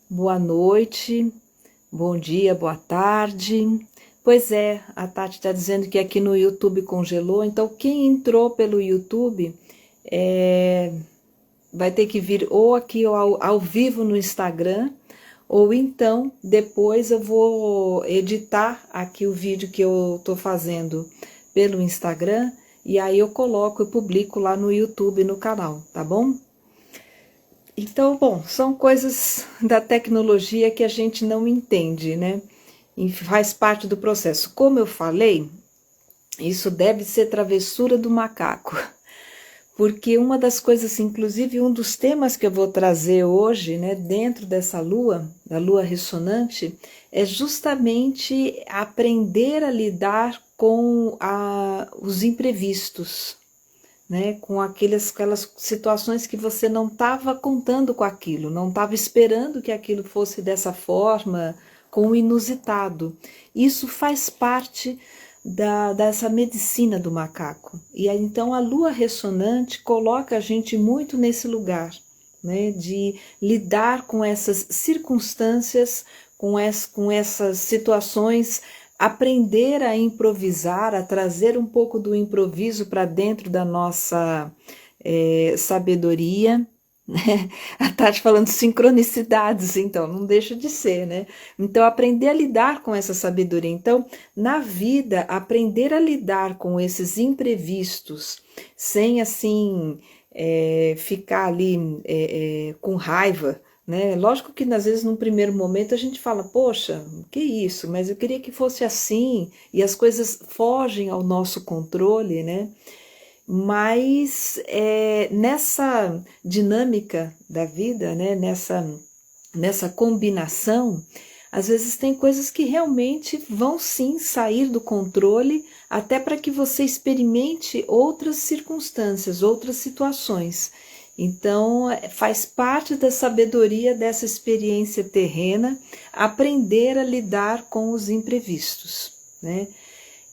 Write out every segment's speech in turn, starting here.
boa noite, bom dia, boa tarde. Pois é, a Tati está dizendo que aqui no YouTube congelou, então quem entrou pelo YouTube vai ter que vir ou aqui ou ao vivo no Instagram, ou então depois eu vou editar aqui o vídeo que eu estou fazendo pelo Instagram, e aí eu coloco e publico lá no YouTube, no canal, tá bom? Então, bom, são coisas da tecnologia que a gente não entende, né? E faz parte do processo. Como eu falei, isso deve ser travessura do macaco, porque uma das coisas, inclusive um dos temas que eu vou trazer hoje, né, dentro dessa lua, da lua ressonante, é justamente aprender a lidar com os imprevistos, né, com aquelas situações que você não estava contando com aquilo, não estava esperando que aquilo fosse dessa forma, com o inusitado. Isso faz parte dessa medicina do macaco. E aí, então a lua ressonante coloca a gente muito nesse lugar, né, de lidar com essas circunstâncias, com essas situações, aprender a improvisar, a trazer um pouco do improviso para dentro da nossa sabedoria, né? A Tati falando sincronicidades, então, não deixa de ser, né? Então, aprender a lidar com essa sabedoria. Então, na vida, aprender a lidar com esses imprevistos, sem assim ficar ali com raiva, né? Lógico que às vezes num primeiro momento a gente fala, poxa, que isso, mas eu queria que fosse assim, e as coisas fogem ao nosso controle, né? Mas nessa dinâmica da vida, né? Nessa combinação, às vezes tem coisas que realmente vão sim sair do controle, até para que você experimente outras circunstâncias, outras situações. Então, faz parte da sabedoria dessa experiência terrena aprender a lidar com os imprevistos, né?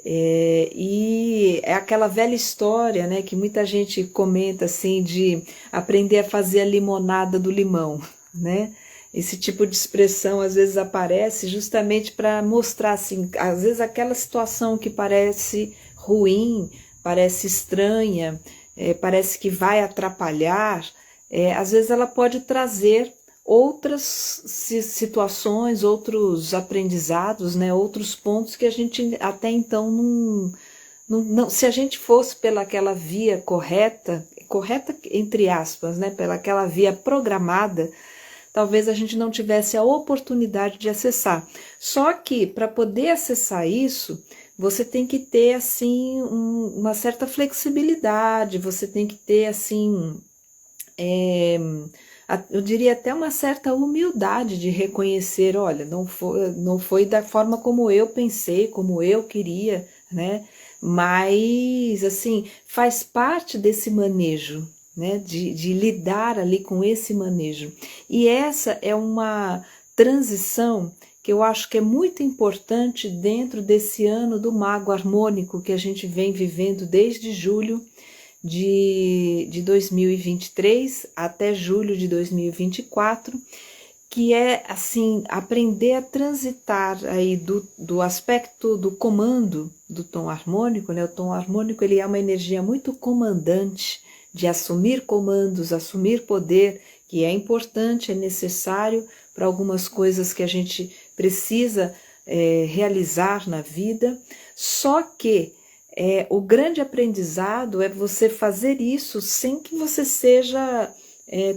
E é aquela velha história, né, que muita gente comenta assim, de aprender a fazer a limonada do limão, né? Esse tipo de expressão às vezes aparece justamente para mostrar assim, às vezes aquela situação que parece ruim, parece estranha, parece que vai atrapalhar, às vezes ela pode trazer outras situações, outros aprendizados, né, outros pontos que a gente até então não, se a gente fosse pelaquela via correta, correta entre aspas, né, pelaquela via programada, talvez a gente não tivesse a oportunidade de acessar. Só que para poder acessar isso, você tem que ter assim uma certa flexibilidade, você tem que ter assim eu diria até uma certa humildade de reconhecer, olha, não foi da forma como eu pensei, como eu queria, né? Mas, assim, faz parte desse manejo, né? De lidar ali com esse manejo. E essa é uma transição que eu acho que é muito importante dentro desse ano do mago harmônico que a gente vem vivendo desde julho de 2023 até julho de 2024, que é assim aprender a transitar aí do aspecto do comando do tom harmônico, né? O tom harmônico ele é uma energia muito comandante, de assumir comandos, assumir poder, que é importante, é necessário para algumas coisas que a gente precisa realizar na vida, só que o grande aprendizado é você fazer isso sem que você seja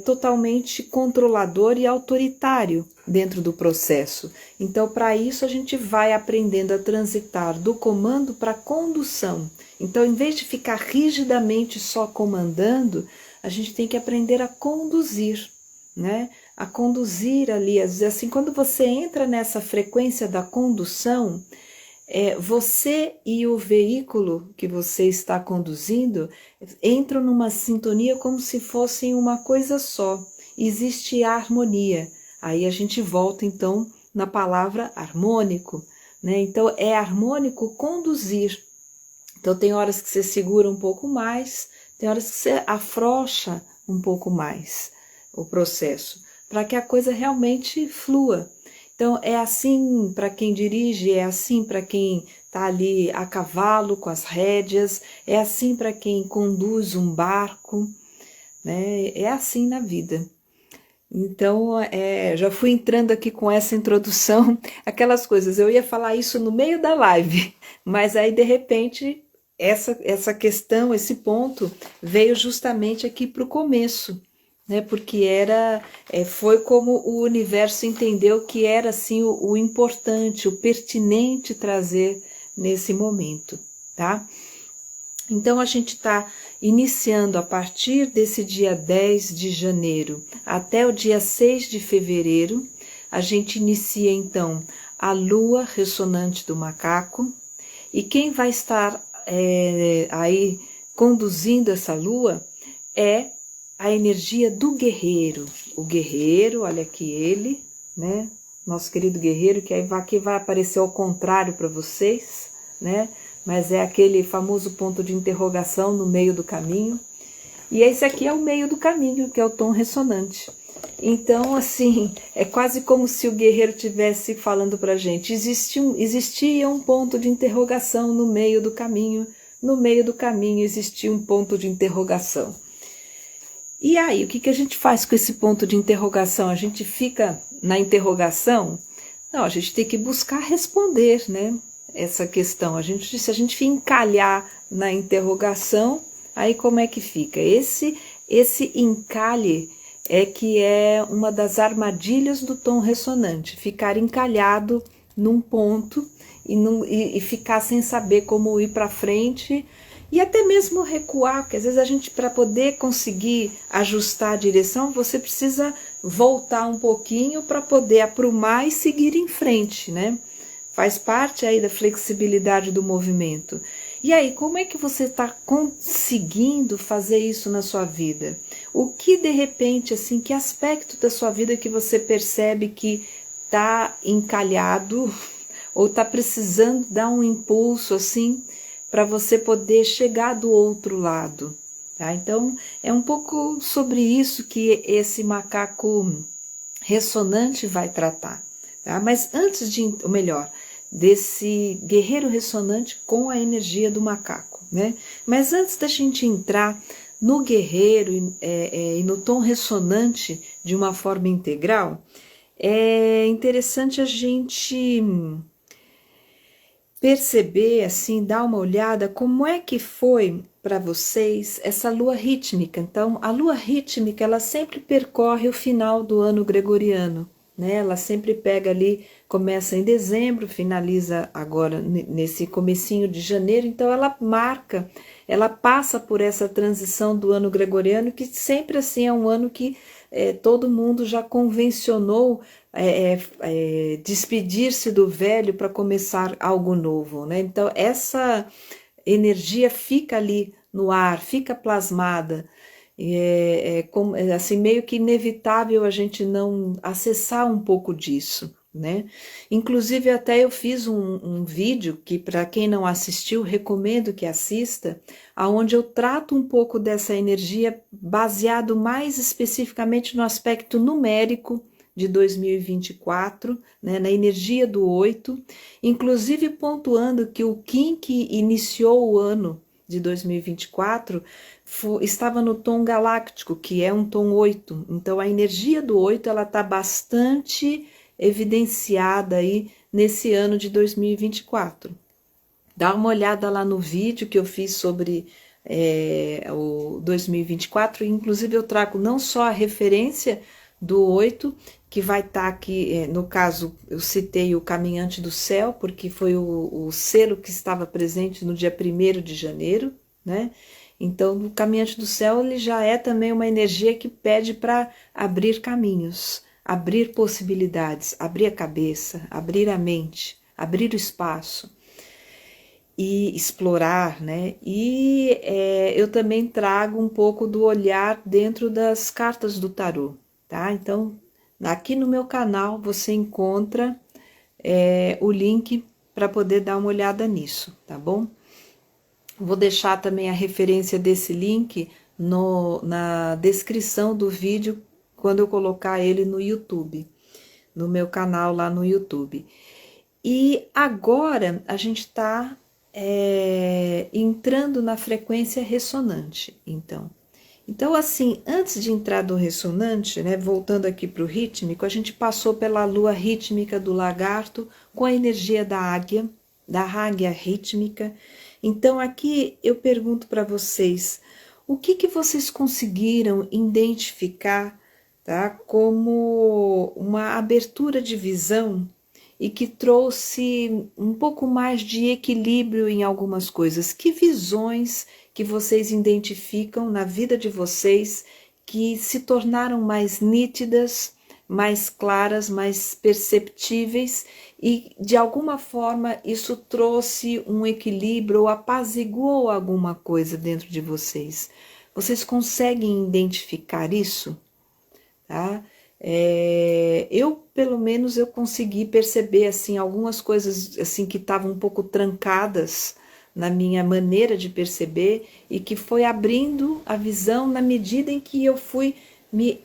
totalmente controlador e autoritário dentro do processo. Então, para isso, a gente vai aprendendo a transitar do comando para a condução. Então, em vez de ficar rigidamente só comandando, a gente tem que aprender a conduzir, né? A conduzir ali, assim, quando você entra nessa frequência da condução, você e o veículo que você está conduzindo entram numa sintonia como se fossem uma coisa só. Existe harmonia. Aí a gente volta então na palavra harmônico, né? Então é harmônico conduzir. Então tem horas que você segura um pouco mais, tem horas que você afrouxa um pouco mais o processo. para que a coisa realmente flua. Então, é assim para quem dirige, é assim para quem está ali a cavalo com as rédeas, é assim para quem conduz um barco, né? É assim na vida. Então, já fui entrando aqui com essa introdução, aquelas coisas. Eu ia falar isso no meio da live, mas aí de repente essa questão, esse ponto veio justamente aqui para o começo, né? Porque foi como o universo entendeu que era assim o importante, o pertinente trazer nesse momento, tá? Então a gente está iniciando a partir desse dia 10 de janeiro até o dia 6 de fevereiro, a gente inicia então a lua ressonante do macaco, e quem vai estar aí conduzindo essa lua é a energia do guerreiro. O guerreiro, olha aqui ele, né? Nosso querido guerreiro, que aqui vai aparecer ao contrário para vocês, né? Mas é aquele famoso ponto de interrogação no meio do caminho. E esse aqui é o meio do caminho, que é o tom ressonante. Então, assim, é quase como se o guerreiro estivesse falando para a gente, existia um ponto de interrogação no meio do caminho existia um ponto de interrogação. E aí, o que a gente faz com esse ponto de interrogação? A gente fica na interrogação? Não, a gente tem que buscar responder, né? Essa questão. Se a gente encalhar na interrogação, aí como é que fica? Esse encalhe que é uma das armadilhas do tom ressonante, ficar encalhado num ponto e ficar sem saber como ir para frente e até mesmo recuar, porque às vezes a gente, para poder conseguir ajustar a direção, você precisa voltar um pouquinho para poder aprumar e seguir em frente, né? Faz parte aí da flexibilidade do movimento. E aí, como é que você está conseguindo fazer isso na sua vida? O que de repente, assim, que aspecto da sua vida que você percebe que está encalhado ou está precisando dar um impulso assim para você poder chegar do outro lado? Tá? Então, é um pouco sobre isso que esse macaco ressonante vai tratar. Tá? Mas antes ou melhor, desse guerreiro ressonante com a energia do macaco, né? Mas antes da gente entrar no guerreiro e no tom ressonante de uma forma integral, é interessante a gente perceber, assim, dar uma olhada como é que foi para vocês essa lua rítmica. Então, a lua rítmica, ela sempre percorre o final do ano gregoriano, né? Ela sempre pega ali, começa em dezembro, finaliza agora nesse comecinho de janeiro, então ela passa por essa transição do ano gregoriano, que sempre assim é um ano que todo mundo já convencionou despedir-se do velho para começar algo novo, né? Então essa energia fica ali no ar, fica plasmada. Assim, meio que inevitável a gente não acessar um pouco disso, né? Inclusive até eu fiz um vídeo que, para quem não assistiu, recomendo que assista, aonde eu trato um pouco dessa energia baseado mais especificamente no aspecto numérico de 2024, né, na energia do 8, inclusive pontuando que o Kim que iniciou o ano de 2024 estava no tom galáctico, que é um tom 8. Então a energia do 8 ela está bastante evidenciada aí nesse ano de 2024. Dá uma olhada lá no vídeo que eu fiz sobre o 2024, inclusive eu trago não só a referência do 8, que vai estar aqui, no caso eu citei o Caminhante do Céu, porque foi o selo que estava presente no dia 1º de janeiro, né? Então o Caminhante do Céu ele já é também uma energia que pede para abrir caminhos, abrir possibilidades, abrir a cabeça, abrir a mente, abrir o espaço e explorar, né? E eu também trago um pouco do olhar dentro das cartas do tarô, tá? Então, aqui no meu canal você encontra o link para poder dar uma olhada nisso, tá bom? Vou deixar também a referência desse link na descrição do vídeo quando eu colocar ele no YouTube, no meu canal lá no YouTube. E agora a gente está entrando na frequência ressonante, então, assim, antes de entrar no ressonante, né, voltando aqui para o rítmico, a gente passou pela lua rítmica do lagarto com a energia da águia rítmica. Então, aqui eu pergunto para vocês, o que vocês conseguiram identificar, tá, como uma abertura de visão e que trouxe um pouco mais de equilíbrio em algumas coisas? Que visões que vocês identificam na vida de vocês que se tornaram mais nítidas, mais claras, mais perceptíveis e de alguma forma isso trouxe um equilíbrio ou apaziguou alguma coisa dentro de vocês? Vocês conseguem identificar isso? Tá? Eu, pelo menos, eu consegui perceber assim algumas coisas assim que estavam um pouco trancadas na minha maneira de perceber e que foi abrindo a visão na medida em que eu fui me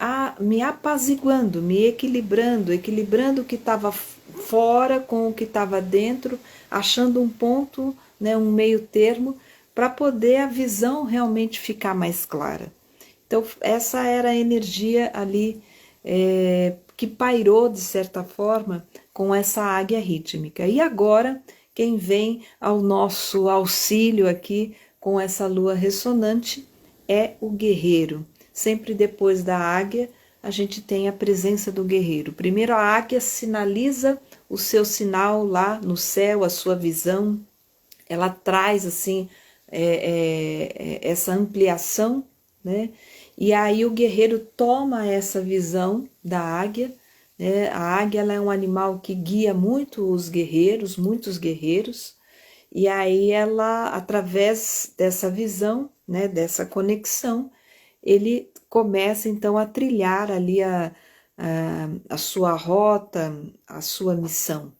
apaziguando, me equilibrando o que estava fora com o que estava dentro, achando um ponto, né, um meio termo, para poder a visão realmente ficar mais clara. Então, essa era a energia ali que pairou, de certa forma, com essa águia rítmica. E agora, quem vem ao nosso auxílio aqui com essa lua ressonante é o guerreiro. Sempre depois da águia, a gente tem a presença do guerreiro. Primeiro, a águia sinaliza o seu sinal lá no céu, a sua visão. Ela traz, assim, essa ampliação, né? E aí o guerreiro toma essa visão da águia, né? A águia, ela é um animal que guia muito os guerreiros, muitos guerreiros, e aí ela, através dessa visão, né, dessa conexão, ele começa então a trilhar ali a sua rota, a sua missão.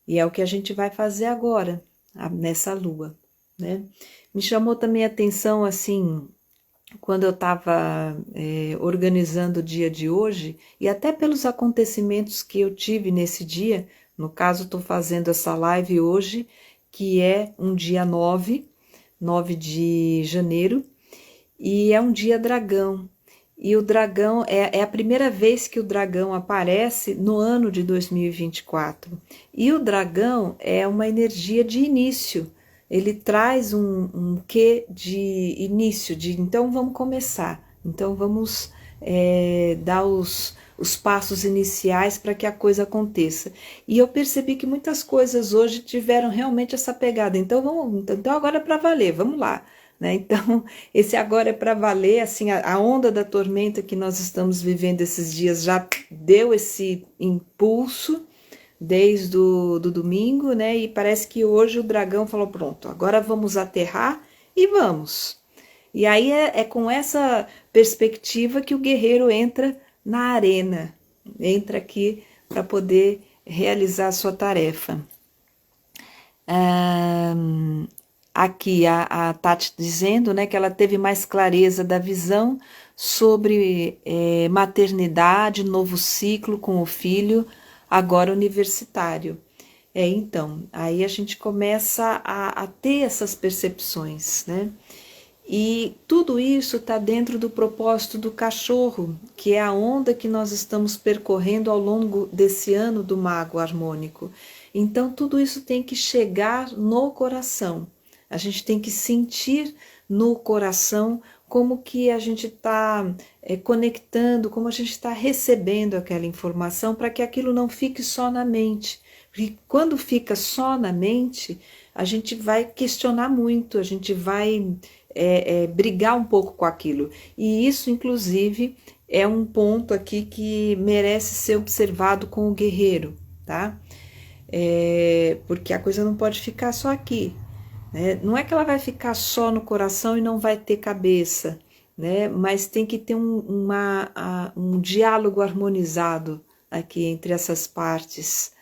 E é o que a gente vai fazer agora, nessa lua, né? Me chamou também a atenção, assim, quando eu estava organizando o dia de hoje, e até pelos acontecimentos que eu tive nesse dia, no caso estou fazendo essa live hoje, que é um dia 9 de janeiro, e é um dia dragão. E o dragão, é a primeira vez que o dragão aparece no ano de 2024. E o dragão é uma energia de início, ele traz um quê de início, então vamos começar, então vamos dar os passos iniciais para que a coisa aconteça. E eu percebi que muitas coisas hoje tiveram realmente essa pegada, então agora é para valer, vamos lá. Né? Então, esse agora é para valer, assim, a onda da tormenta que nós estamos vivendo esses dias já deu esse impulso desde o domingo, né? E parece que hoje o dragão falou, pronto, agora vamos aterrar e vamos. E aí é com essa perspectiva que o guerreiro entra na arena, entra aqui para poder realizar a sua tarefa. Aqui a Tati dizendo, né, que ela teve mais clareza da visão sobre maternidade, novo ciclo com o filho, agora universitário. Então, aí a gente começa a ter essas percepções, né? E tudo isso está dentro do propósito do cachorro, que é a onda que nós estamos percorrendo ao longo desse ano do mago harmônico. Então, tudo isso tem que chegar no coração. A gente tem que sentir no coração como que a gente está conectando, como a gente está recebendo aquela informação para que aquilo não fique só na mente. Porque quando fica só na mente, a gente vai questionar muito, a gente vai brigar um pouco com aquilo. E isso, inclusive, é um ponto aqui que merece ser observado com o guerreiro, tá? Porque a coisa não pode ficar só aqui. Né? Não é que ela vai ficar só no coração e não vai ter cabeça, né? Mas tem que ter um diálogo harmonizado aqui entre essas partes,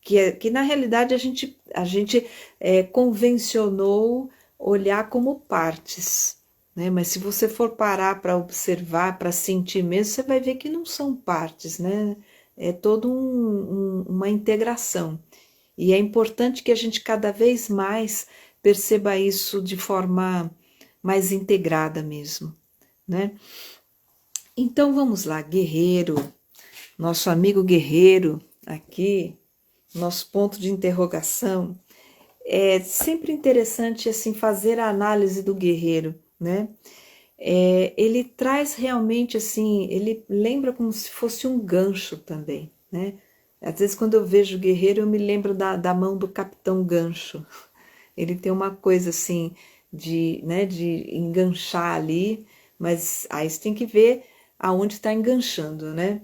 que na realidade a gente convencionou olhar como partes, né? Mas se você for parar para observar, para sentir mesmo, você vai ver que não são partes, né? É toda uma integração. E é importante que a gente cada vez mais perceba isso de forma mais integrada mesmo, né? Então vamos lá, guerreiro, nosso amigo guerreiro aqui, nosso ponto de interrogação. É sempre interessante assim fazer a análise do guerreiro, né? Ele traz realmente assim, ele lembra como se fosse um gancho também, né? Às vezes quando eu vejo o guerreiro eu me lembro da mão do Capitão Gancho. Ele tem uma coisa assim de, né, de enganchar ali, mas aí você tem que ver aonde está enganchando, né?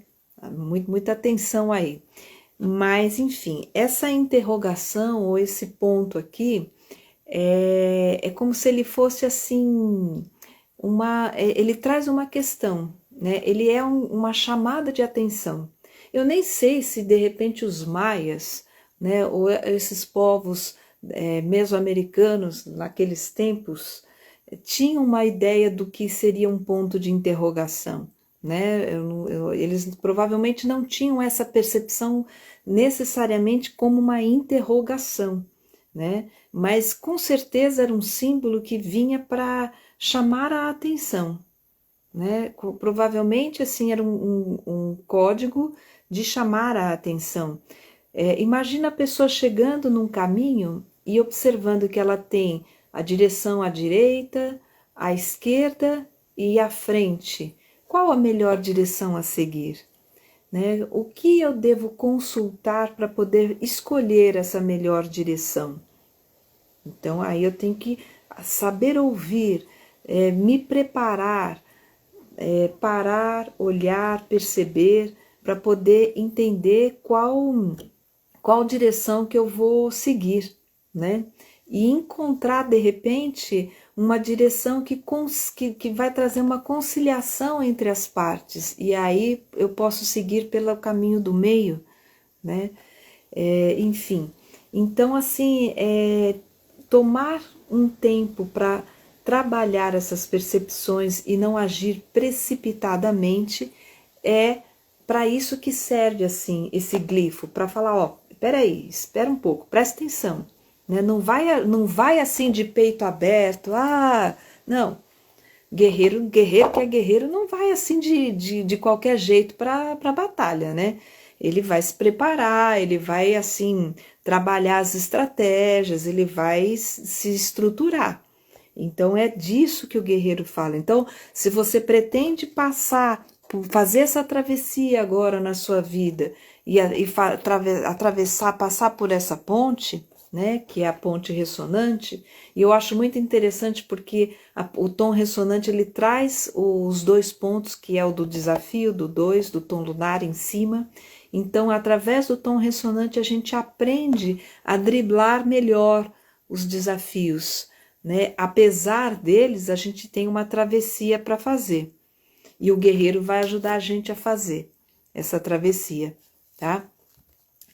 Muita atenção aí. Mas, enfim, essa interrogação ou esse ponto aqui é como se ele fosse assim, ele traz uma questão, né? Ele é uma chamada de atenção. Eu nem sei se de repente os maias, né, ou esses povos mesoamericanos naqueles tempos tinham uma ideia do que seria um ponto de interrogação, né? Eles provavelmente não tinham essa percepção necessariamente como uma interrogação, né? Mas com certeza era um símbolo que vinha para chamar a atenção, né? Provavelmente assim era um código de chamar a atenção. Imagina a pessoa chegando num caminho e observando que ela tem a direção à direita, à esquerda e à frente. Qual a melhor direção a seguir? Né? O que eu devo consultar para poder escolher essa melhor direção? Então aí eu tenho que saber ouvir, me preparar, parar, olhar, perceber, para poder entender qual direção que eu vou seguir, né? E encontrar de repente uma direção que vai trazer uma conciliação entre as partes, e aí eu posso seguir pelo caminho do meio, né? Enfim, então assim, tomar um tempo para trabalhar essas percepções e não agir precipitadamente é para isso que serve assim esse glifo, para falar, ó, peraí, espera um pouco, presta atenção, né? Não vai assim de peito aberto, não. Guerreiro que é guerreiro não vai assim de qualquer jeito para a batalha, né? Ele vai se preparar, ele vai assim trabalhar as estratégias, ele vai se estruturar. Então é disso que o guerreiro fala. Então, se você pretende fazer essa travessia agora na sua vida e atravessar, passar por essa ponte, né, que é a ponte ressonante, e eu acho muito interessante porque o tom ressonante ele traz os dois pontos, que é o do desafio, do 2, do tom lunar em cima. Então, através do tom ressonante, a gente aprende a driblar melhor os desafios, né? Apesar deles, a gente tem uma travessia para fazer. E o guerreiro vai ajudar a gente a fazer essa travessia, tá?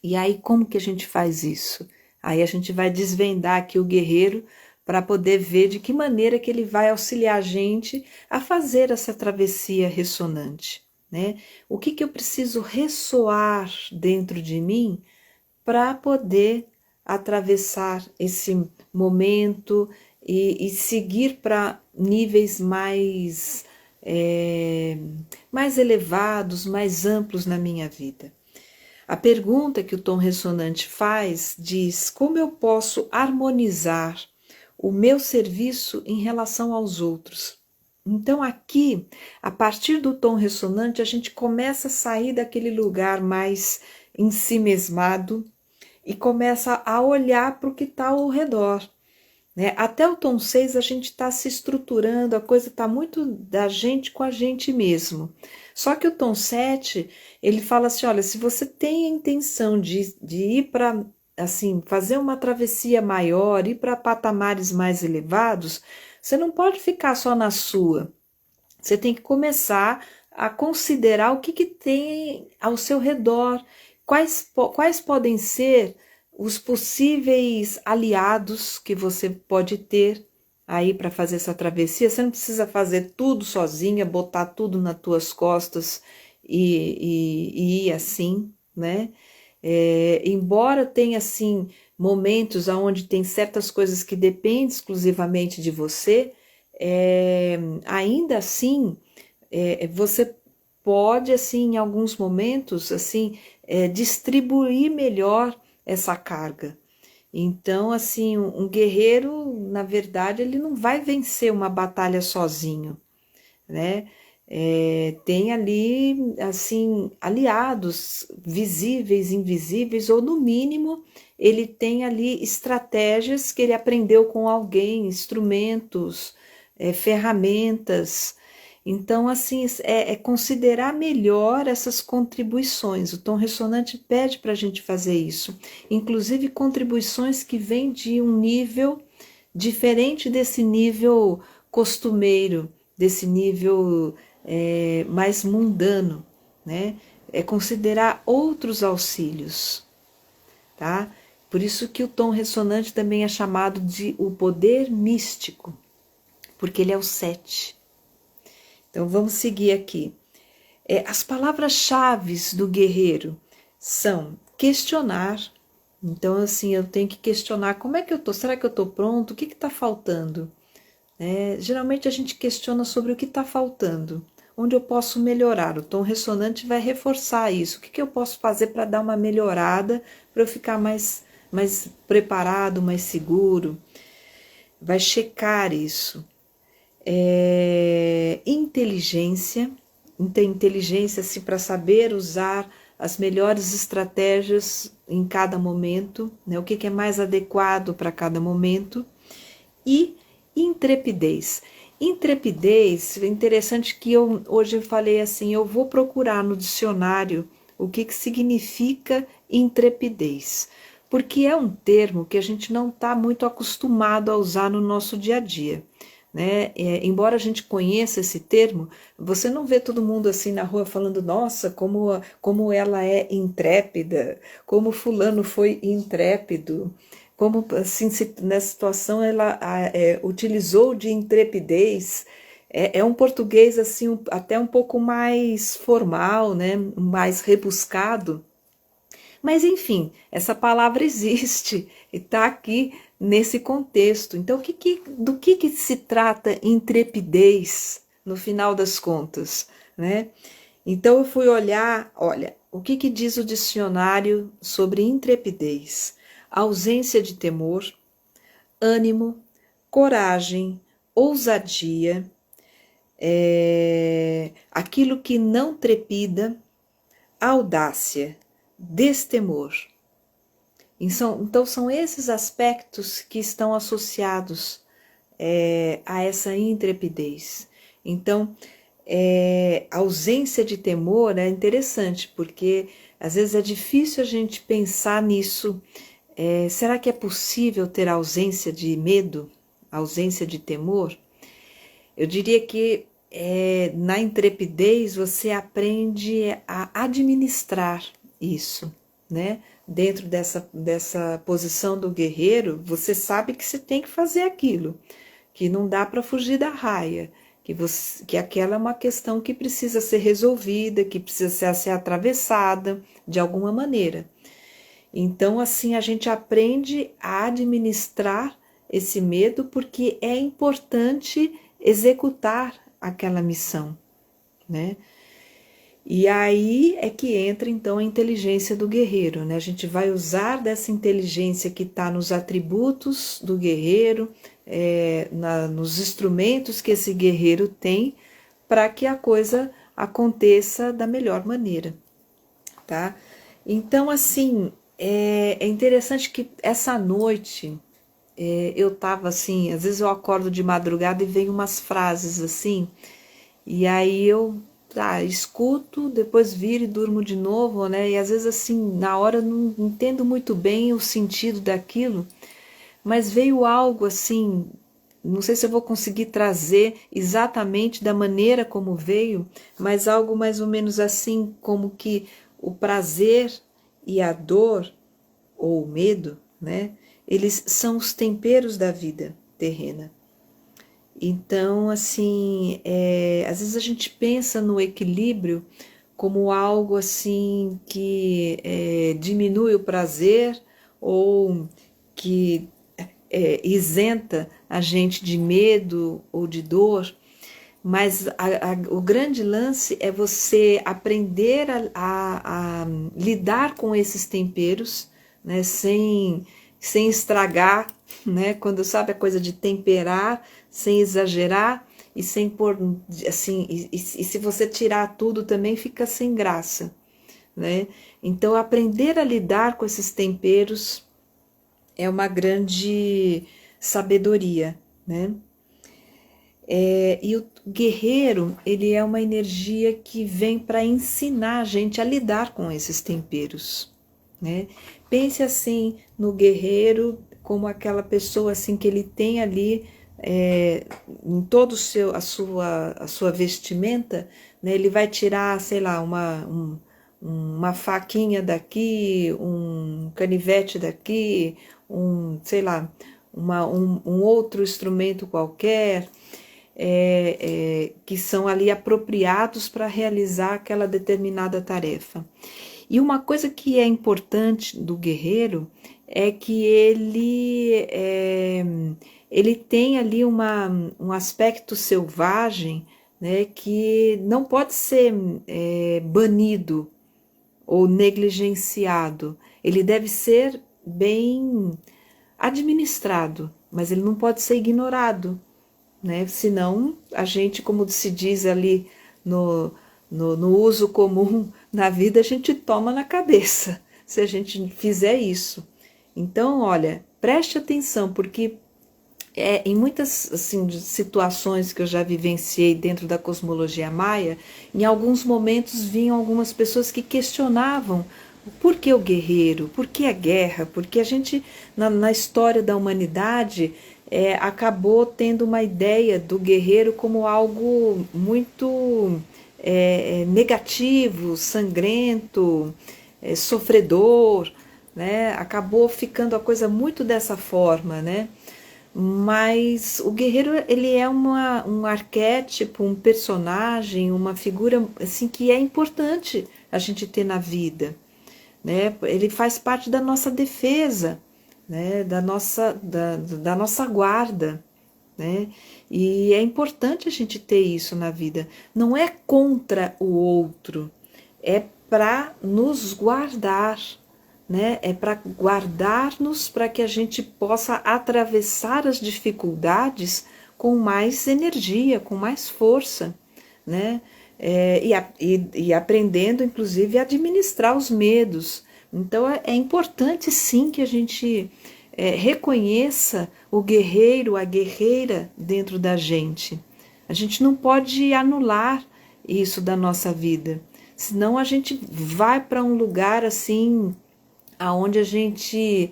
E aí, como que a gente faz isso? Aí a gente vai desvendar aqui o guerreiro para poder ver de que maneira que ele vai auxiliar a gente a fazer essa travessia ressonante, né? O que eu preciso ressoar dentro de mim para poder atravessar esse momento e seguir para níveis mais elevados, mais amplos na minha vida. A pergunta que o tom ressonante faz diz: como eu posso harmonizar o meu serviço em relação aos outros? Então, aqui, a partir do tom ressonante, a gente começa a sair daquele lugar mais ensimesmado e começa a olhar para o que está ao redor, né? Até o tom 6 a gente está se estruturando, a coisa está muito da gente com a gente mesmo. Só que o tom 7, ele fala assim, olha, se você tem a intenção de ir para, assim, fazer uma travessia maior, ir para patamares mais elevados, você não pode ficar só na sua. Você tem que começar a considerar o que tem ao seu redor, quais podem ser os possíveis aliados que você pode ter, aí para fazer essa travessia. Você não precisa fazer tudo sozinha, botar tudo nas tuas costas e ir assim, né? Embora tenha assim momentos onde tem certas coisas que dependem exclusivamente de você, ainda assim você pode assim em alguns momentos assim distribuir melhor essa carga. Então, assim, um guerreiro, na verdade, ele não vai vencer uma batalha sozinho, né? Tem ali, assim, aliados visíveis, invisíveis, ou no mínimo, ele tem ali estratégias que ele aprendeu com alguém, instrumentos, ferramentas. Então, assim, considerar melhor essas contribuições. O tom ressonante pede para a gente fazer isso, inclusive contribuições que vêm de um nível diferente desse nível costumeiro, desse nível mais mundano, né? É considerar outros auxílios, tá? Por isso que o tom ressonante também é chamado de o poder místico, porque ele é o 7. Então vamos seguir aqui. As palavras-chave do guerreiro são questionar. Então, assim, eu tenho que questionar como é que eu tô? Será que eu tô pronto? O que está faltando? Geralmente a gente questiona sobre o que está faltando, onde eu posso melhorar. O tom ressonante vai reforçar isso. O que eu posso fazer para dar uma melhorada, para eu ficar mais preparado, mais seguro? Vai checar isso. Inteligência, inteligência assim, para saber usar as melhores estratégias em cada momento, né? O que é mais adequado para cada momento. E intrepidez. Intrepidez, é interessante que hoje eu falei assim, eu vou procurar no dicionário o que significa intrepidez, porque é um termo que a gente não está muito acostumado a usar no nosso dia a dia. Né? Embora a gente conheça esse termo, você não vê todo mundo assim na rua falando, nossa, como ela é intrépida, como fulano foi intrépido, como assim, nessa situação ela utilizou de intrepidez. É um português assim até um pouco mais formal, né? Mais rebuscado. Mas enfim, essa palavra existe e está aqui nesse contexto. Então, do que se trata intrepidez no final das contas, né? Então eu fui olhar, olha, o que diz o dicionário sobre intrepidez? Ausência de temor, ânimo, coragem, ousadia, aquilo que não trepida, audácia, destemor. Então são esses aspectos que estão associados a essa intrepidez. Então, a ausência de temor é interessante, porque às vezes é difícil a gente pensar nisso. Será que é possível ter ausência de medo, ausência de temor? Eu diria que na intrepidez você aprende a administrar isso, né? Dentro dessa posição do guerreiro, você sabe que você tem que fazer aquilo, que não dá para fugir da raia, que aquela é uma questão que precisa ser resolvida, que precisa ser atravessada de alguma maneira. Então, assim, a gente aprende a administrar esse medo porque é importante executar aquela missão, né? E aí é que entra então a inteligência do guerreiro, né? A gente vai usar dessa inteligência que está nos atributos do guerreiro, nos instrumentos que esse guerreiro tem, para que a coisa aconteça da melhor maneira, tá? Então, assim, é interessante que essa noite eu tava assim, às vezes eu acordo de madrugada e vem umas frases assim, e aí eu escuto, depois viro e durmo de novo, né? E às vezes assim, na hora eu não entendo muito bem o sentido daquilo, mas veio algo assim, não sei se eu vou conseguir trazer exatamente da maneira como veio, mas algo mais ou menos assim, como que o prazer e a dor, ou o medo, né? Eles são os temperos da vida terrena. Então, assim, às vezes a gente pensa no equilíbrio como algo assim que diminui o prazer ou que isenta a gente de medo ou de dor, mas o grande lance é você aprender a lidar com esses temperos, né, sem estragar, né, quando sabe a coisa de temperar, sem exagerar e sem pôr, assim, e se você tirar tudo também fica sem graça, né? Então aprender a lidar com esses temperos é uma grande sabedoria, né? E o guerreiro, ele é uma energia que vem para ensinar a gente a lidar com esses temperos, né? Pense assim no guerreiro como aquela pessoa assim que ele tem ali em todo a sua vestimenta, né? Ele vai tirar, sei lá, uma faquinha daqui, um canivete daqui, sei lá, um outro instrumento qualquer, que são ali apropriados para realizar aquela determinada tarefa. E uma coisa que é importante do guerreiro é que ele tem ali um aspecto selvagem, né, que não pode ser banido ou negligenciado. Ele deve ser bem administrado, mas ele não pode ser ignorado, né? Senão a gente, como se diz ali no uso comum na vida, a gente toma na cabeça se a gente fizer isso. Então, olha, preste atenção, porque em muitas assim, situações que eu já vivenciei dentro da cosmologia maia, em alguns momentos vinham algumas pessoas que questionavam por que o guerreiro, por que a guerra, porque a gente, na história da humanidade, acabou tendo uma ideia do guerreiro como algo muito negativo, sangrento, sofredor, né? Acabou ficando a coisa muito dessa forma, né? Mas o guerreiro, ele é um arquétipo, um personagem, uma figura assim que é importante a gente ter na vida, né? Ele faz parte da nossa defesa, né? Da nossa guarda, né? E é importante a gente ter isso na vida. Não é contra o outro, é para nos guardar, né? É para guardar-nos para que a gente possa atravessar as dificuldades com mais energia, com mais força, né? E aprendendo, inclusive, a administrar os medos. Então, é importante, sim, que a gente reconheça o guerreiro, a guerreira dentro da gente. A gente não pode anular isso da nossa vida, senão a gente vai para um lugar assim aonde a gente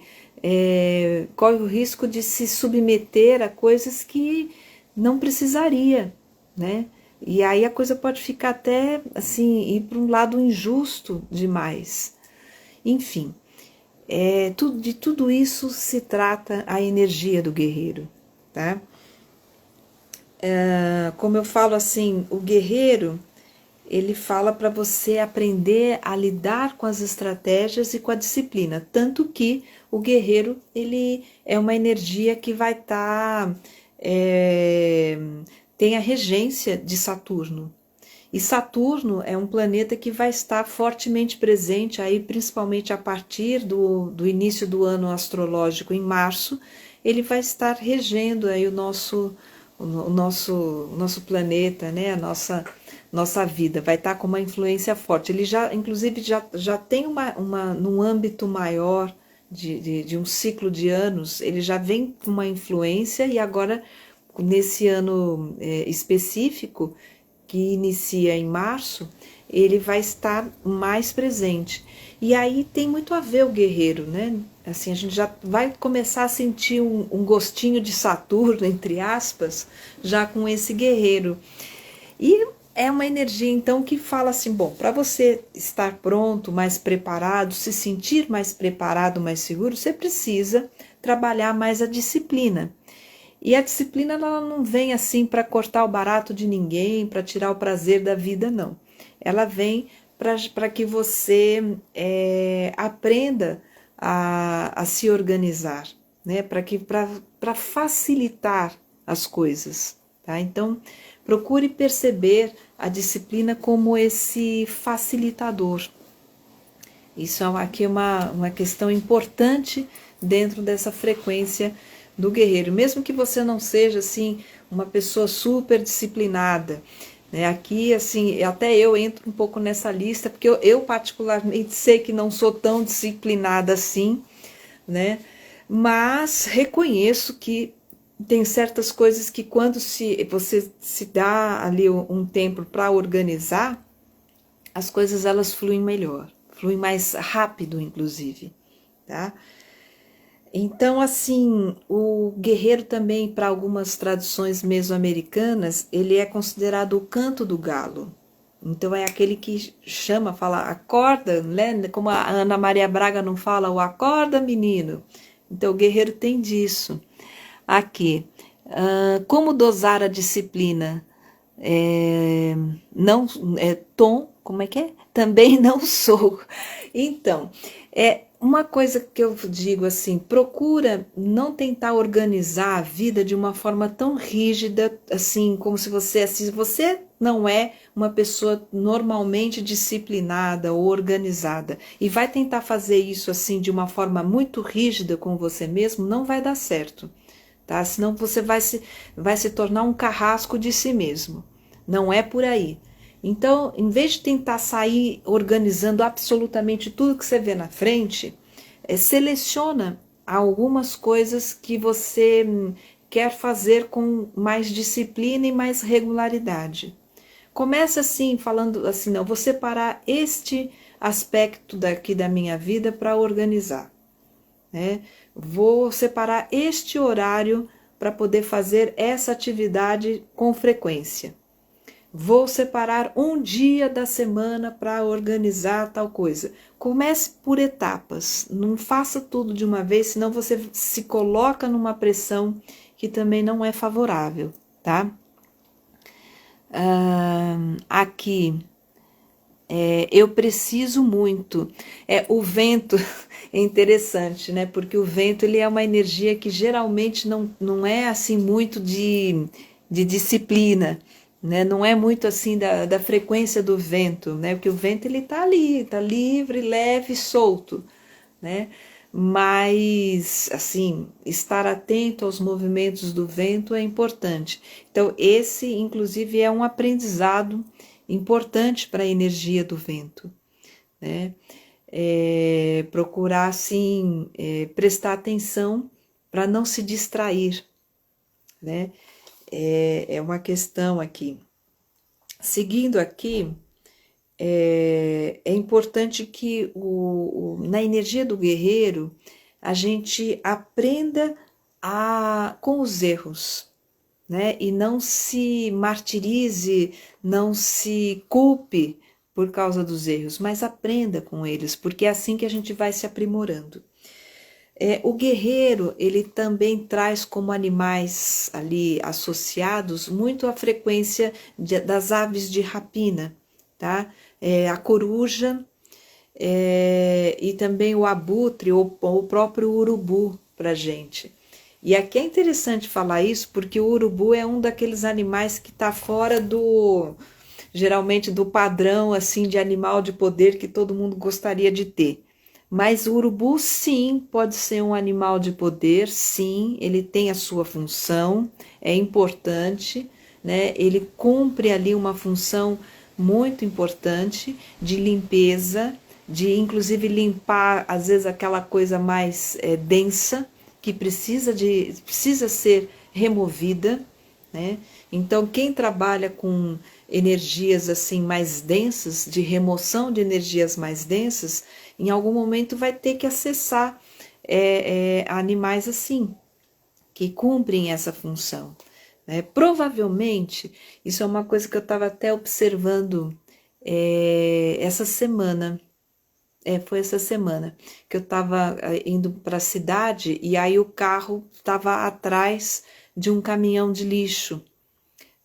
corre o risco de se submeter a coisas que não precisaria, né? E aí a coisa pode ficar até assim, ir para um lado injusto demais. Enfim, de tudo isso se trata a energia do guerreiro, tá? Como eu falo assim, o guerreiro, ele fala para você aprender a lidar com as estratégias e com a disciplina, tanto que o guerreiro, ele é uma energia que vai estar tem a regência de Saturno. E Saturno é um planeta que vai estar fortemente presente aí, principalmente a partir do início do ano astrológico, em março. Ele vai estar regendo aí o nosso planeta, né? A nossa vida vai estar com uma influência forte. Ele já, inclusive, já tem num âmbito maior de um ciclo de anos, ele já vem com uma influência e agora, nesse ano específico, que inicia em março, ele vai estar mais presente. E aí tem muito a ver o guerreiro, né? Assim, a gente já vai começar a sentir um gostinho de Saturno, entre aspas, já com esse guerreiro. E é uma energia, então, que fala assim, bom, para você estar pronto, mais preparado, se sentir mais preparado, mais seguro, você precisa trabalhar mais a disciplina. E a disciplina ela não vem assim para cortar o barato de ninguém, para tirar o prazer da vida, não. Ela vem para que você aprenda a se organizar, né? Para facilitar as coisas, tá? Então, procure perceber a disciplina como esse facilitador. Isso aqui é uma questão importante dentro dessa frequência do guerreiro. Mesmo que você não seja assim uma pessoa super disciplinada, né? Aqui assim, até eu entro um pouco nessa lista, porque eu particularmente sei que não sou tão disciplinada assim, né? Mas reconheço que tem certas coisas que quando você se dá ali um tempo para organizar, as coisas elas fluem melhor, fluem mais rápido, inclusive, tá? Então, assim, o guerreiro também, para algumas tradições mesoamericanas, ele é considerado o canto do galo. Então, é aquele que chama, fala, acorda, né? Como a Ana Maria Braga não fala, o acorda, menino. Então, o guerreiro tem disso. Aqui, como dosar a disciplina? É, não, tom, como é que é? Também não sou. Então, é uma coisa que eu digo assim, procura não tentar organizar a vida de uma forma tão rígida, assim, como se você não é uma pessoa normalmente disciplinada ou organizada e vai tentar fazer isso assim de uma forma muito rígida com você mesmo, não vai dar certo, tá? Senão você vai se tornar um carrasco de si mesmo. Não é por aí. Então, em vez de tentar sair organizando absolutamente tudo que você vê na frente, seleciona algumas coisas que você quer fazer com mais disciplina e mais regularidade. Começa assim, falando assim, não, vou separar este aspecto daqui da minha vida para organizar, né? Vou separar este horário para poder fazer essa atividade com frequência. Vou separar um dia da semana para organizar tal coisa. Comece por etapas, não faça tudo de uma vez, senão você se coloca numa pressão que também não é favorável, tá? Aqui, eu preciso muito. O vento é interessante, né? Porque o vento ele é uma energia que geralmente não é assim muito de disciplina, né? Não é muito assim da frequência do vento, né? Porque o vento ele tá ali, tá livre, leve, solto, né? Mas assim, estar atento aos movimentos do vento é importante. Então, esse inclusive é um aprendizado importante para a energia do vento, né? Procurar assim, prestar atenção para não se distrair, né? É uma questão aqui. Seguindo aqui, é importante que na energia do guerreiro a gente aprenda com os erros, né? E não se martirize, não se culpe por causa dos erros, mas aprenda com eles, porque é assim que a gente vai se aprimorando. O guerreiro, ele também traz como animais ali associados muito a frequência das aves de rapina, tá? A coruja e também o abutre ou o próprio urubu para gente. E aqui é interessante falar isso porque o urubu é um daqueles animais que está fora geralmente do padrão assim de animal de poder que todo mundo gostaria de ter. Mas o urubu, sim, pode ser um animal de poder, sim, ele tem a sua função, é importante, né? Ele cumpre ali uma função muito importante de limpeza, de inclusive limpar, às vezes, aquela coisa mais densa, que precisa ser removida, né? Então, quem trabalha com energias assim mais densas, de remoção de energias mais densas, em algum momento vai ter que acessar animais assim, que cumprem essa função, né? Provavelmente, isso é uma coisa que eu estava até observando essa semana. Foi essa semana que eu estava indo para a cidade e aí o carro estava atrás de um caminhão de lixo,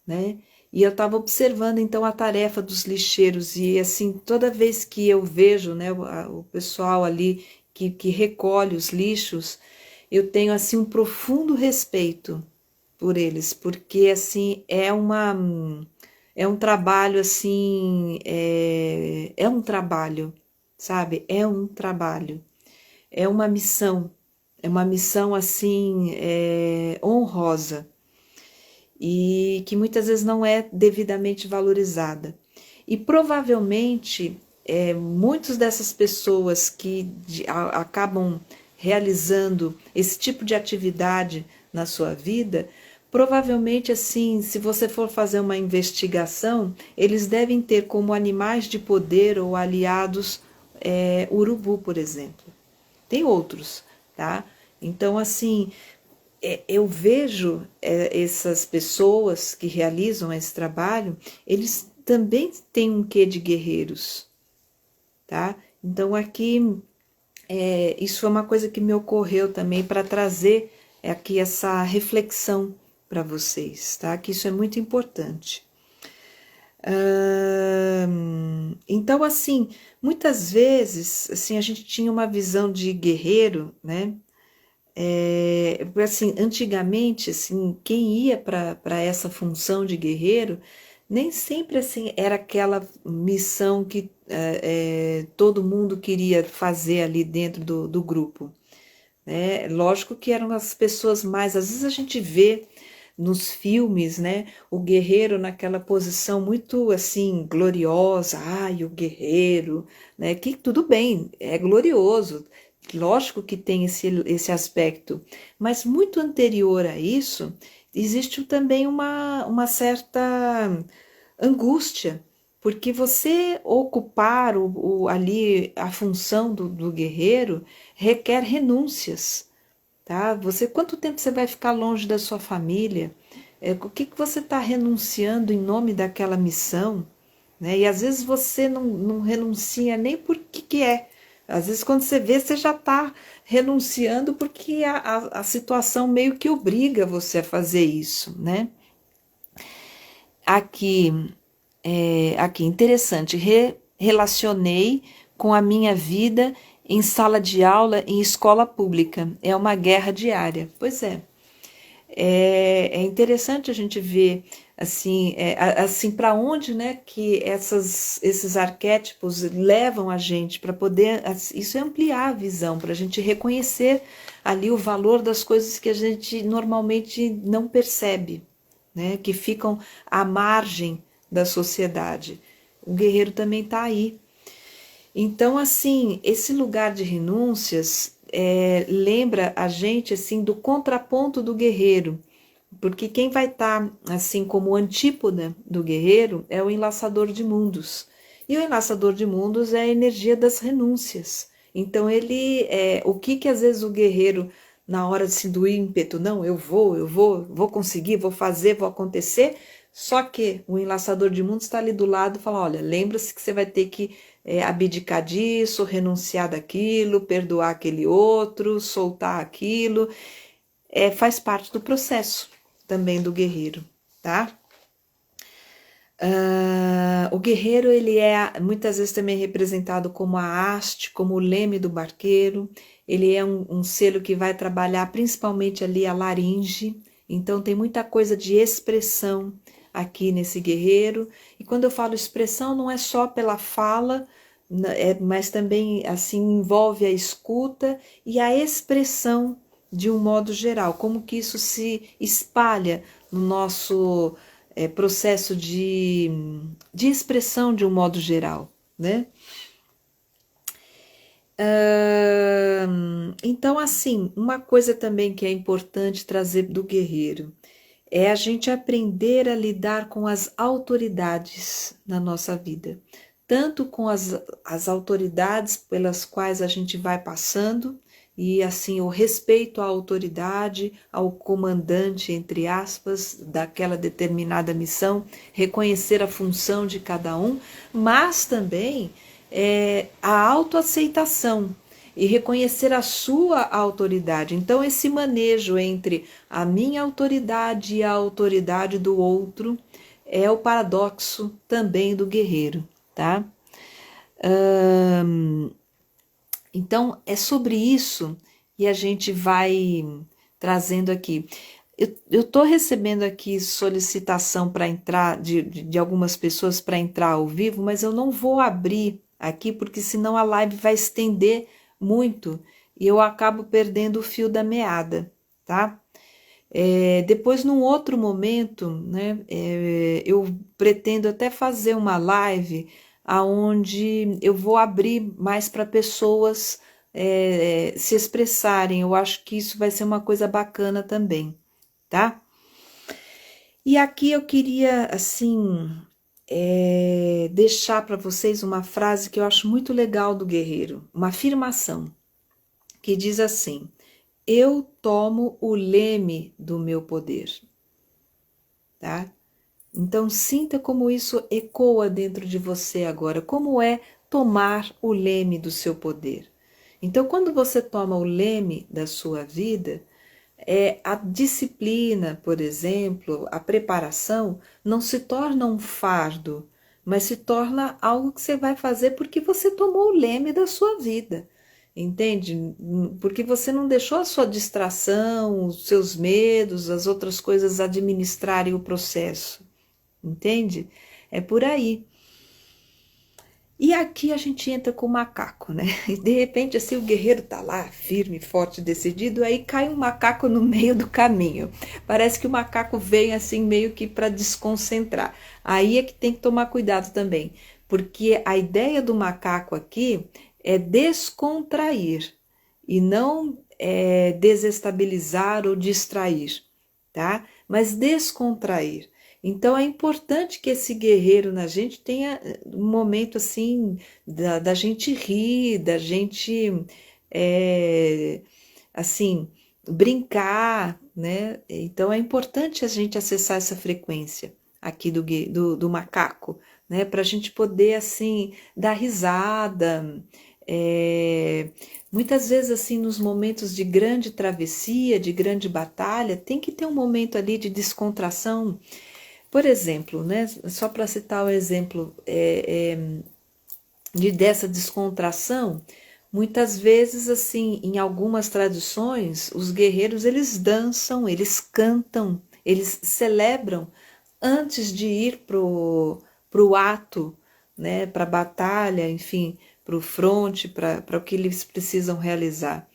né? E eu estava observando então a tarefa dos lixeiros e assim toda vez que eu vejo, né, o pessoal ali que recolhe os lixos, eu tenho assim um profundo respeito por eles, porque assim é um trabalho assim é um trabalho, sabe? É uma missão assim honrosa e que muitas vezes não é devidamente valorizada. E provavelmente muitas dessas pessoas que acabam realizando esse tipo de atividade na sua vida, provavelmente assim, se você for fazer uma investigação, eles devem ter como animais de poder ou aliados urubu, por exemplo. Tem outros, tá? Então, assim, eu vejo essas pessoas que realizam esse trabalho, eles também têm um quê de guerreiros, tá? Então aqui isso foi uma coisa que me ocorreu também para trazer aqui essa reflexão para vocês, tá? Que isso é muito importante. Então assim, muitas vezes assim a gente tinha uma visão de guerreiro, né? Assim, antigamente, assim, quem ia para essa função de guerreiro, nem sempre assim era aquela missão que todo mundo queria fazer ali dentro do grupo, né? Lógico que eram as pessoas mais, às vezes a gente vê nos filmes, né, o guerreiro naquela posição muito assim gloriosa, ai, o guerreiro, né, que tudo bem, é glorioso, lógico que tem esse aspecto, mas muito anterior a isso, existe também uma certa angústia, porque você ocupar ali a função do guerreiro requer renúncias, tá? Quanto tempo você vai ficar longe da sua família? O que você está renunciando em nome daquela missão? Né? E às vezes você não renuncia nem por que é. Às vezes quando você vê, você já está renunciando porque a situação meio que obriga você a fazer isso, né? Aqui interessante, relacionei com a minha vida em sala de aula em escola pública. É uma guerra diária. Pois é interessante a gente ver assim, assim para onde, né, que esses arquétipos levam a gente para poder, isso é ampliar a visão, para a gente reconhecer ali o valor das coisas que a gente normalmente não percebe, né, que ficam à margem da sociedade. O guerreiro também está aí. Então, assim, esse lugar de renúncias lembra a gente assim do contraponto do guerreiro, porque quem vai estar assim como antípoda do guerreiro é o enlaçador de mundos. E o enlaçador de mundos é a energia das renúncias. Então ele o que às vezes o guerreiro na hora assim, do ímpeto, não, vou conseguir, vou fazer, vou acontecer. Só que o enlaçador de mundos está ali do lado e fala, olha, lembra-se que você vai ter que abdicar disso, renunciar daquilo, perdoar aquele outro, soltar aquilo. Faz parte do processo também do guerreiro, tá? O guerreiro ele é muitas vezes também representado como a haste, como o leme do barqueiro. Ele é um selo que vai trabalhar principalmente ali a laringe. Então tem muita coisa de expressão aqui nesse guerreiro. E quando eu falo expressão, não é só pela fala, mas também assim envolve a escuta e a expressão de um modo geral, como que isso se espalha no nosso processo de expressão de um modo geral, né? Então, assim, uma coisa também que é importante trazer do guerreiro é a gente aprender a lidar com as autoridades na nossa vida, tanto com as autoridades pelas quais a gente vai passando, e assim o respeito à autoridade, ao comandante, entre aspas, daquela determinada missão, reconhecer a função de cada um, mas também a autoaceitação. e reconhecer a sua autoridade. Então, esse manejo entre a minha autoridade e a autoridade do outro é o paradoxo também do guerreiro, tá? Então, é sobre isso que a gente vai trazendo aqui. Eu estou recebendo aqui solicitação para entrar, de algumas pessoas para entrar ao vivo, mas eu não vou abrir aqui, porque senão a live vai estender muito e eu acabo perdendo o fio da meada, tá? Depois, num outro momento, né, eu pretendo até fazer uma live aonde eu vou abrir mais para pessoas se expressarem. Eu acho que isso vai ser uma coisa bacana também, tá? E aqui eu queria, assim, deixar para vocês uma frase que eu acho muito legal do guerreiro, uma afirmação, que diz assim: eu tomo o leme do meu poder, tá? Então sinta como isso ecoa dentro de você agora, como é tomar o leme do seu poder. Então, quando você toma o leme da sua vida, a disciplina, por exemplo, a preparação, não se torna um fardo, mas se torna algo que você vai fazer porque você tomou o leme da sua vida. Entende? Porque você não deixou a sua distração, os seus medos, as outras coisas administrarem o processo. Entende? É por aí. E aqui a gente entra com o macaco, né? E de repente, assim, o guerreiro tá lá, firme, forte, decidido, aí cai um macaco no meio do caminho. Parece que o macaco vem assim, meio que para desconcentrar. Aí é que tem que tomar cuidado também, porque a ideia do macaco aqui é descontrair e não desestabilizar ou distrair, tá? Mas descontrair. Então é importante que esse guerreiro na gente tenha um momento assim da gente rir, da gente assim brincar, né? Então é importante a gente acessar essa frequência aqui do macaco, né? Para a gente poder assim dar risada. Muitas vezes assim nos momentos de grande travessia, de grande batalha, tem que ter um momento ali de descontração. Por exemplo, né, só para citar o exemplo dessa descontração, muitas vezes, assim, em algumas tradições, os guerreiros, eles dançam, eles cantam, eles celebram antes de ir pro ato, né, para a batalha, enfim, para o fronte, para o que eles precisam realizar.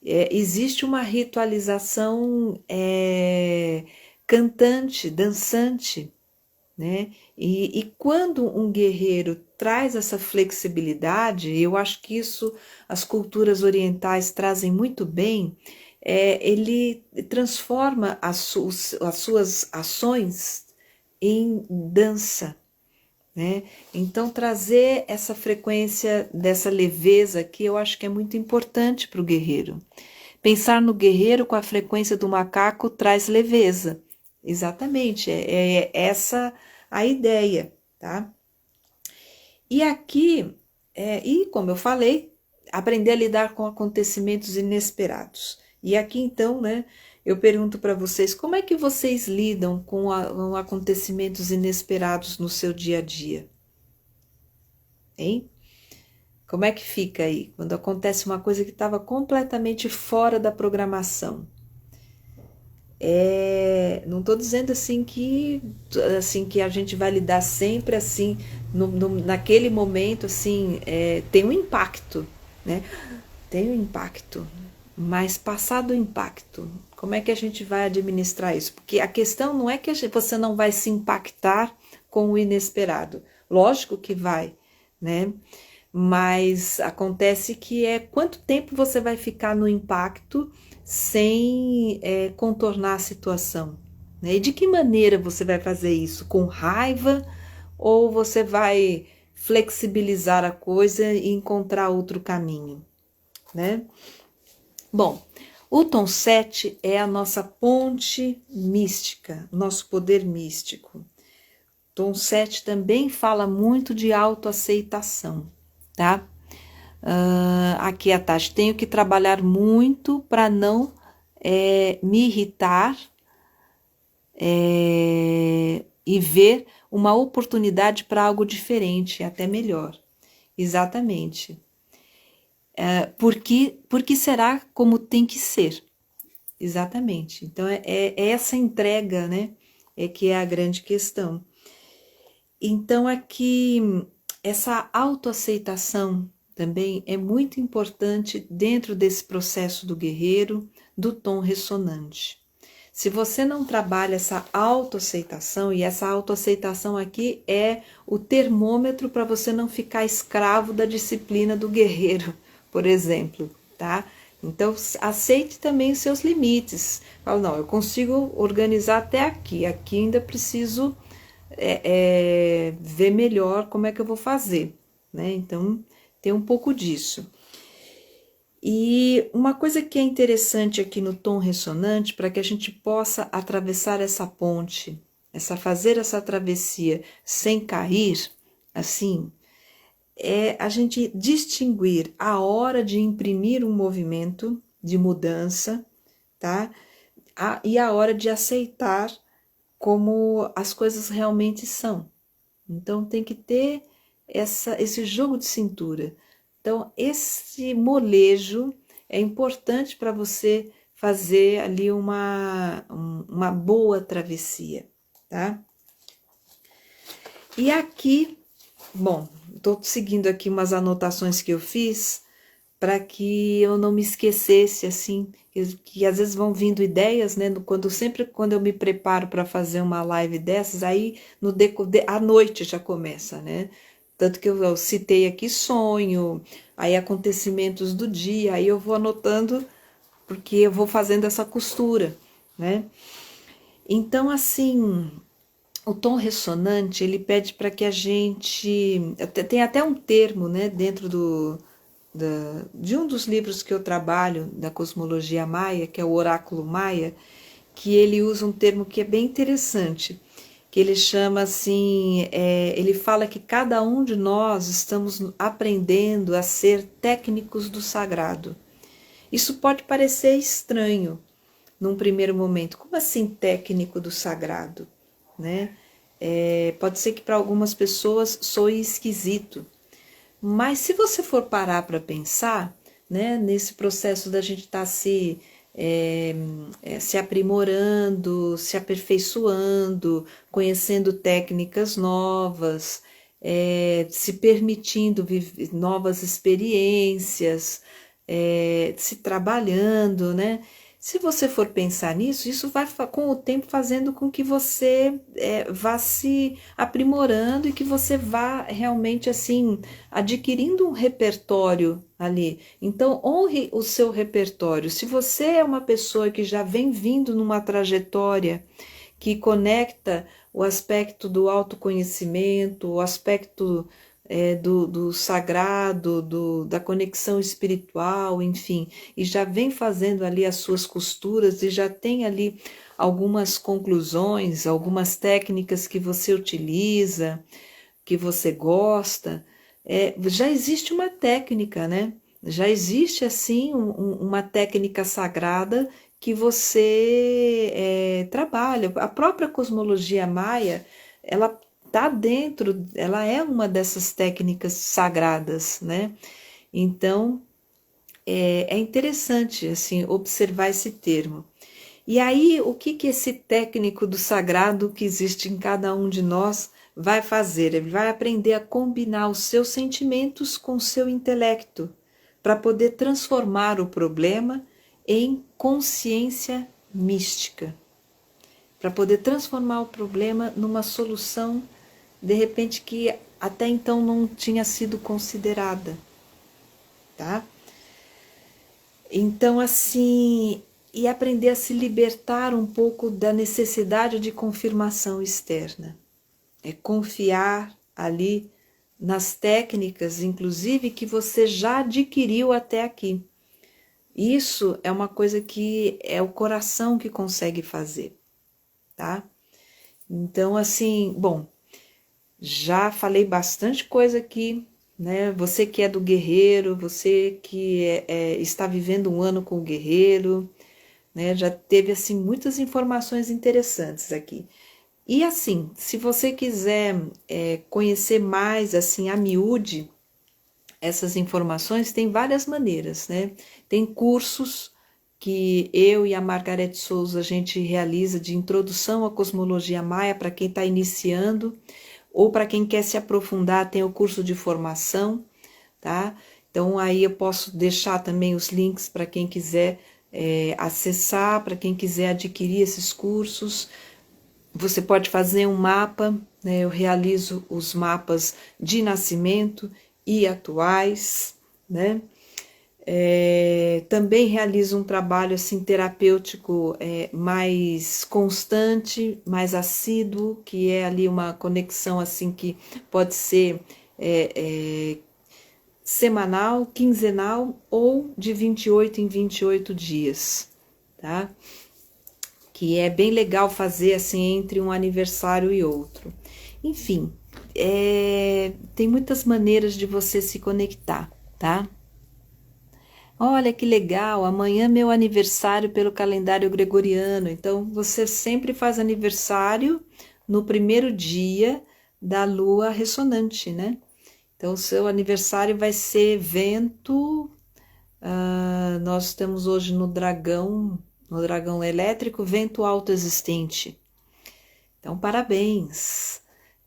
Existe uma ritualização cantante, dançante, né? E quando um guerreiro traz essa flexibilidade, eu acho que isso as culturas orientais trazem muito bem, ele transforma as suas ações em dança, né? Então trazer essa frequência dessa leveza aqui eu acho que é muito importante para o guerreiro. Pensar no guerreiro com a frequência do macaco traz leveza. Exatamente, é essa a ideia, tá? E aqui, e como eu falei, aprender a lidar com acontecimentos inesperados. E aqui então, né, eu pergunto para vocês, como é que vocês lidam com acontecimentos inesperados no seu dia a dia? Hein? Como é que fica aí, quando acontece uma coisa que estava completamente fora da programação? Não estou dizendo assim que a gente vai lidar sempre assim, naquele momento assim, tem um impacto, né? Tem um impacto, mas passado o impacto, como é que a gente vai administrar isso? Porque a questão não é que você não vai se impactar com o inesperado, lógico que vai, né? Mas acontece que quanto tempo você vai ficar no impacto sem contornar a situação, né? E de que maneira você vai fazer isso? Com raiva ou você vai flexibilizar a coisa e encontrar outro caminho, né? Bom, o tom 7 é a nossa ponte mística, nosso poder místico. Tom 7 também fala muito de autoaceitação, tá? Aqui a Tati, tenho que trabalhar muito para não me irritar e ver uma oportunidade para algo diferente, até melhor. Exatamente. Porque será como tem que ser. Exatamente. Então, é essa entrega, né? É que é a grande questão. Então, aqui, essa autoaceitação também é muito importante dentro desse processo do guerreiro, do tom ressonante. Se você não trabalha essa autoaceitação, e essa autoaceitação aqui é o termômetro para você não ficar escravo da disciplina do guerreiro, por exemplo, tá? Então, aceite também os seus limites. Fala, não, eu consigo organizar até aqui, aqui ainda preciso ver melhor como é que eu vou fazer, né? Então, tem um pouco disso. E uma coisa que é interessante aqui no tom ressonante, para que a gente possa atravessar essa ponte, fazer essa travessia sem cair, assim, é a gente distinguir a hora de imprimir um movimento de mudança, tá? E a hora de aceitar como as coisas realmente são. Então tem que ter esse jogo de cintura. Então esse molejo é importante para você fazer ali uma boa travessia, tá? E aqui, bom, estou seguindo aqui umas anotações que eu fiz para que eu não me esquecesse, assim, que às vezes vão vindo ideias, né? Sempre quando eu me preparo para fazer uma live dessas, aí à noite já começa, né? Tanto que eu citei aqui sonho, aí acontecimentos do dia, aí eu vou anotando, porque eu vou fazendo essa costura, né? Então, assim, o tom ressonante, ele pede para que a gente... Tem até um termo, né, dentro de um dos livros que eu trabalho, da cosmologia maia, que é o oráculo maia, que ele usa um termo que é bem interessante, que ele chama assim, ele fala que cada um de nós estamos aprendendo a ser técnicos do sagrado. Isso pode parecer estranho num primeiro momento. Como assim técnico do sagrado? Né? Pode ser que para algumas pessoas soe esquisito, mas se você for parar para pensar, né, nesse processo da gente estar se aprimorando, se aperfeiçoando, conhecendo técnicas novas, se permitindo viver novas experiências, se trabalhando, né? Se você for pensar nisso, isso vai com o tempo fazendo com que você vá se aprimorando e que você vá realmente assim adquirindo um repertório ali. Então, honre o seu repertório. Se você é uma pessoa que já vem vindo numa trajetória que conecta o aspecto do autoconhecimento, o aspecto do sagrado, da conexão espiritual, enfim, e já vem fazendo ali as suas costuras e já tem ali algumas conclusões, algumas técnicas que você utiliza, que você gosta, já existe uma técnica, né? Já existe assim uma técnica sagrada que você trabalha. A própria cosmologia maia, ela tá dentro, ela é uma dessas técnicas sagradas, né? Então é interessante assim observar esse termo. E aí, o que esse técnico do sagrado que existe em cada um de nós vai fazer? Ele vai aprender a combinar os seus sentimentos com o seu intelecto, para poder transformar o problema em consciência mística, para poder transformar o problema numa solução, de repente, que até então não tinha sido considerada, tá? Então, assim, e aprender a se libertar um pouco da necessidade de confirmação externa. É confiar ali nas técnicas, inclusive, que você já adquiriu até aqui. Isso é uma coisa que é o coração que consegue fazer, tá? Então, assim, bom, já falei bastante coisa aqui, né? Você que é do guerreiro, você que está vivendo um ano com o guerreiro, né? Já teve assim muitas informações interessantes aqui. E assim, se você quiser conhecer mais assim a miúde essas informações, tem várias maneiras, né? Tem cursos que eu e a Margarete Souza a gente realiza de introdução à cosmologia maia para quem está iniciando ou para quem quer se aprofundar, tem o curso de formação, tá? Então aí eu posso deixar também os links para quem quiser acessar, para quem quiser adquirir esses cursos. Você pode fazer um mapa, né? Eu realizo os mapas de nascimento e atuais, né? Também realizo um trabalho assim terapêutico mais constante, mais assíduo, que é ali uma conexão assim que pode ser semanal, quinzenal ou de 28 em 28 dias, tá? Que é bem legal fazer assim entre um aniversário e outro. Enfim, tem muitas maneiras de você se conectar, tá? Olha que legal, amanhã é meu aniversário pelo calendário gregoriano, então você sempre faz aniversário no primeiro dia da lua ressonante, né? Então, o seu aniversário vai ser vento. Nós estamos hoje no dragão elétrico, vento autoexistente. Então, parabéns,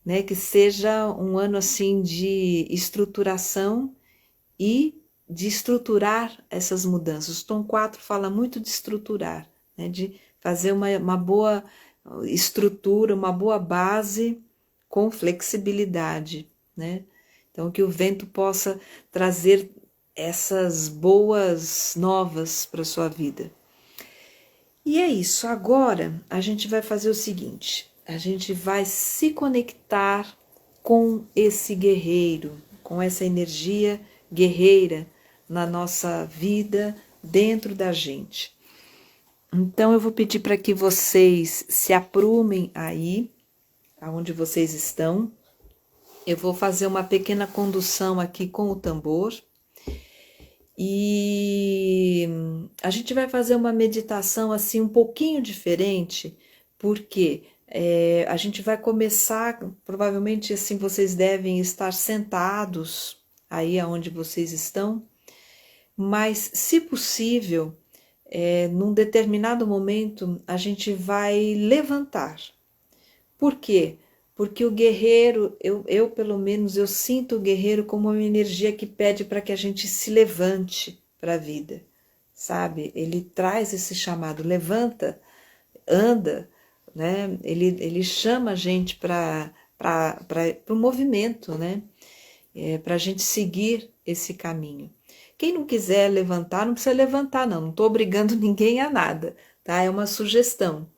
né? Que seja um ano assim de estruturação e de estruturar essas mudanças. O tom 4 fala muito de estruturar, né? De fazer uma boa estrutura, uma boa base com flexibilidade, né? Então, que o vento possa trazer essas boas novas para sua vida. E é isso. Agora a gente vai fazer o seguinte: a gente vai se conectar com esse guerreiro, com essa energia guerreira na nossa vida, dentro da gente. Então eu vou pedir para que vocês se aprumem aí, aonde vocês estão. Eu vou fazer uma pequena condução aqui com o tambor. E a gente vai fazer uma meditação assim um pouquinho diferente, porque a gente vai começar, provavelmente assim vocês devem estar sentados aí aonde vocês estão, mas se possível, num determinado momento a gente vai levantar. Por quê? Porque o guerreiro, eu pelo menos, eu sinto o guerreiro como uma energia que pede para que a gente se levante para a vida, sabe? Ele traz esse chamado, levanta, anda, né? Ele chama a gente para o movimento, né? Para a gente seguir esse caminho. Quem não quiser levantar, não precisa levantar, não estou obrigando ninguém a nada, tá? É uma sugestão.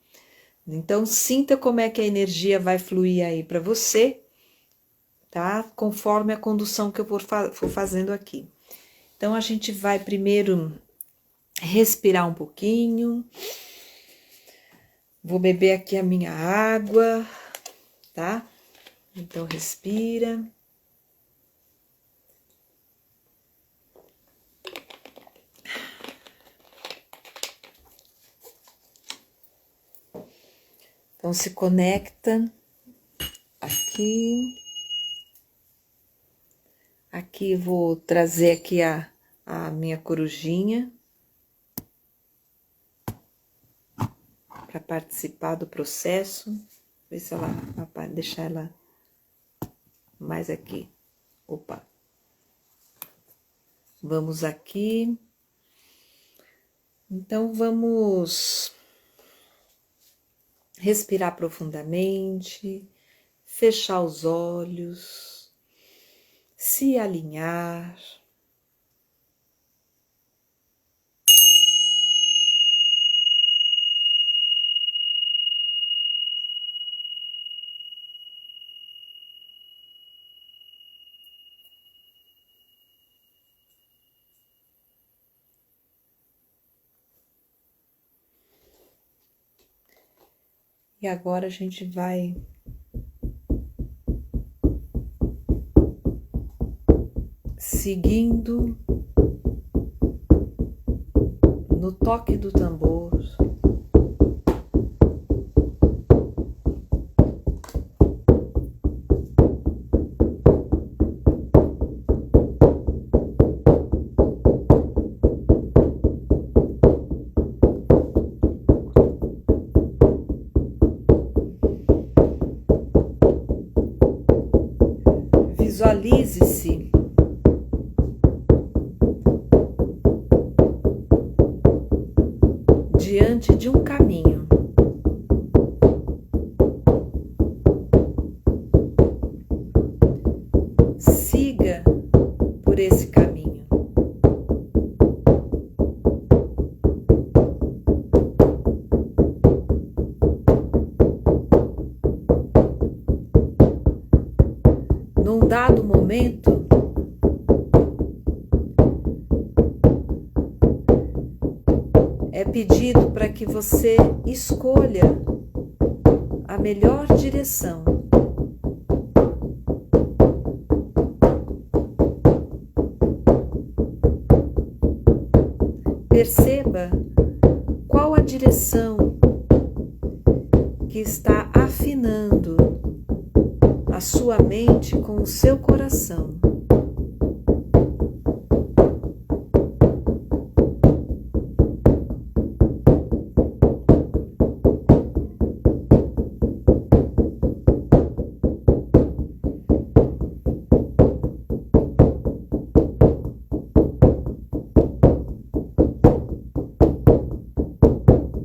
Então, sinta como é que a energia vai fluir aí para você, tá? Conforme a condução que eu for fazendo aqui. Então, a gente vai primeiro respirar um pouquinho. Vou beber aqui a minha água, tá? Então, respira. Então, se conecta aqui. Aqui vou trazer aqui a minha corujinha para participar do processo. Ver se ela vai deixar ela mais aqui. Opa. Vamos aqui. Então vamos respirar profundamente, fechar os olhos, se alinhar. E agora a gente vai seguindo no toque do tambor, visualize-se diante de um caminho. Siga por esse caminho. Num dado momento, é pedido para que você escolha a melhor direção. Perceba qual a direção que está afinando a sua mente com o seu coração.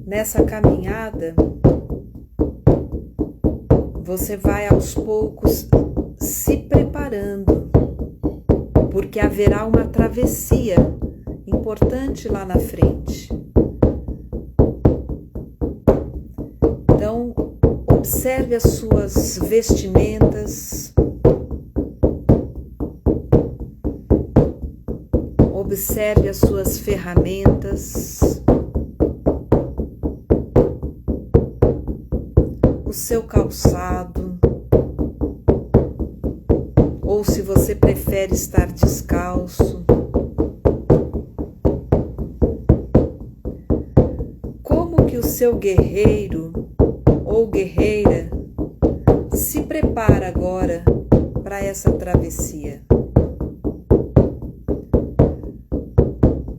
Nessa caminhada, você vai aos poucos se preparando, porque haverá uma travessia importante lá na frente. Então, observe as suas vestimentas, observe as suas ferramentas, o seu calçado, ou se você prefere estar descalço. Como que o seu guerreiro ou guerreira se prepara agora para essa travessia?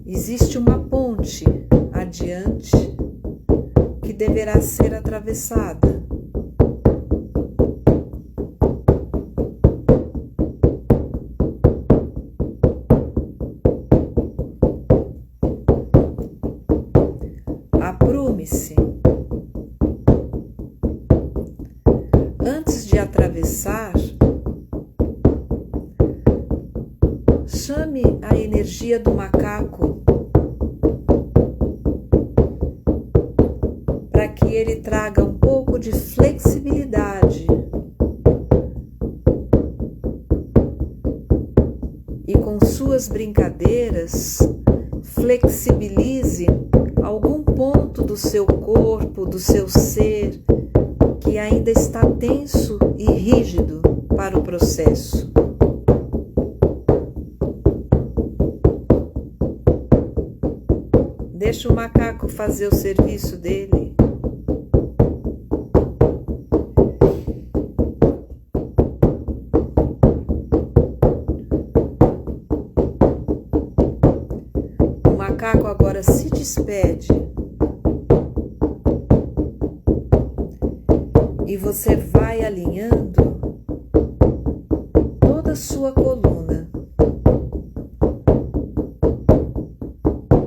Existe uma ponte adiante que deverá ser atravessada. Aprume-se. Antes de atravessar, chame a energia do macaco para que ele traga um pouco de flexibilidade e com suas brincadeiras flexibilize algum ponto do seu corpo, do seu ser, que ainda está tenso e rígido para o processo. Deixa o macaco fazer o serviço dele. O macaco agora se despede e você vai alinhando toda a sua coluna,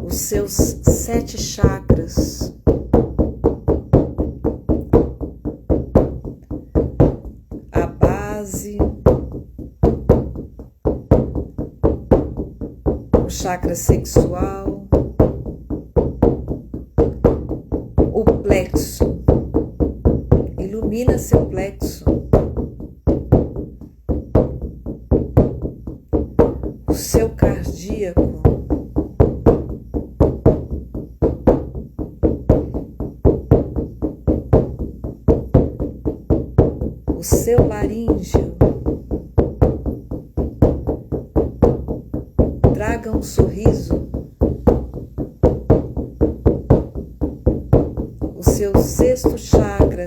os seus 7 chakras, a base, o chakra sexual, o plexo. Ilumina seu plexo, o seu cardíaco, o seu laríngeo, traga um sorriso, o seu sexto chakra,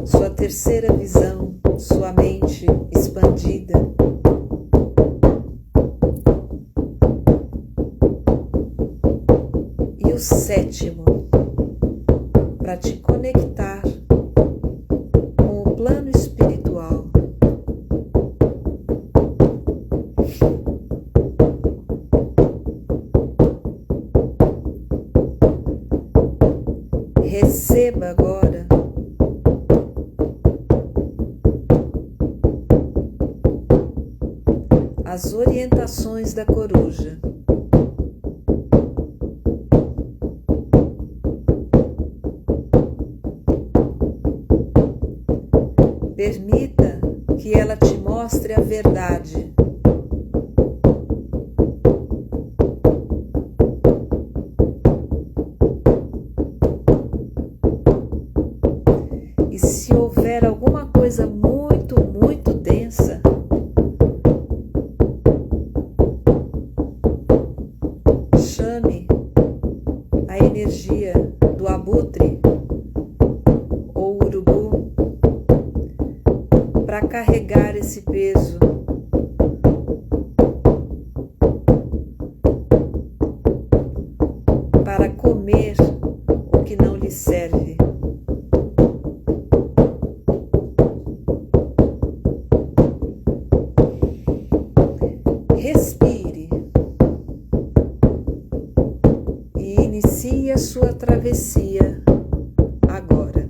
sua terceira visão, sua mente expandida. E o sétimo, para te conectar com o plano espiritual. Receba agora as orientações da coruja. Permita que ela te mostre a verdade. E se houver alguma coisa muito, muito densa, chame a energia do abutre ou urubu para carregar esse peso. Para comer o que não lhe serve. Respire e inicie a sua travessia agora.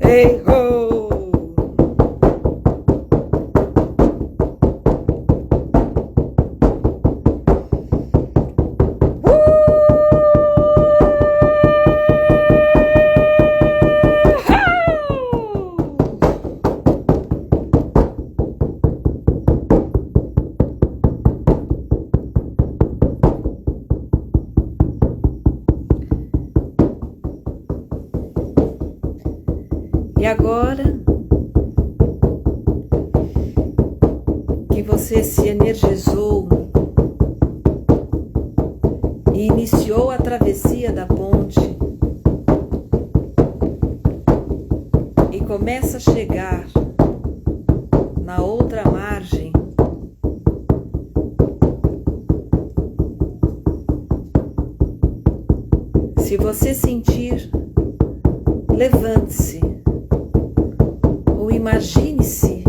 Hey ho! E agora que você se energizou e iniciou a travessia da ponte e começa a chegar na outra margem, se você sentir, levante-se. Ou imagine-se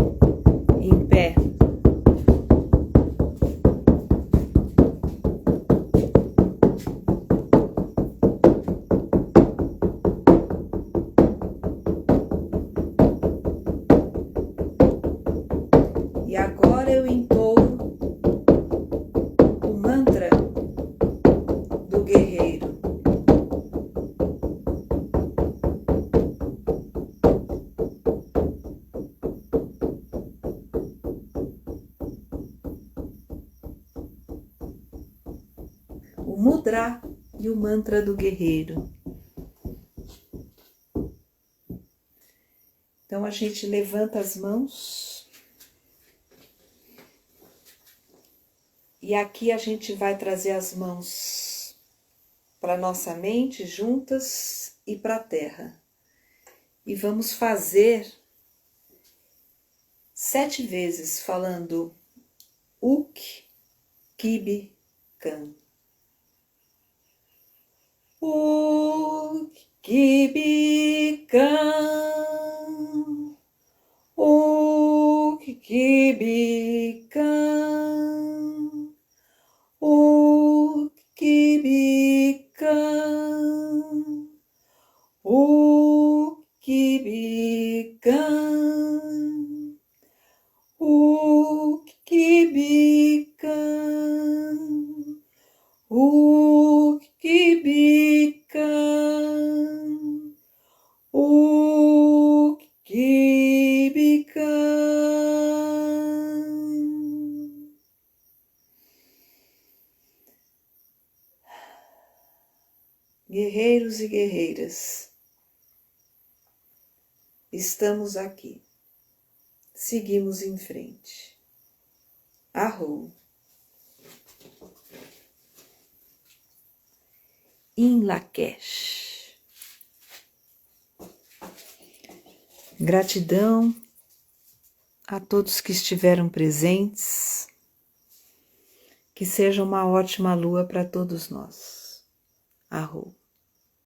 em pé. E agora eu entoo o mantra do guerreiro. O mudra e o mantra do guerreiro. Então Então a gente levanta as mãos e aqui a gente vai trazer as mãos para nossa mente juntas e para a terra. E vamos fazer 7 vezes falando Uk, Kibi, Kan. Uk, Kibi, Kan. Uk, Kibi, Kan. Uk, Kibi, Kan. Uk, Kibi, Kan. Uk, Kibi, Kan. Uk, Kibi, Kan. Uk, Kibi, Kan. Guerreiros e guerreiras, estamos aqui. Seguimos em frente. Arro. Em Lakesh. Gratidão a todos que estiveram presentes. Que seja uma ótima lua para todos nós. Arro.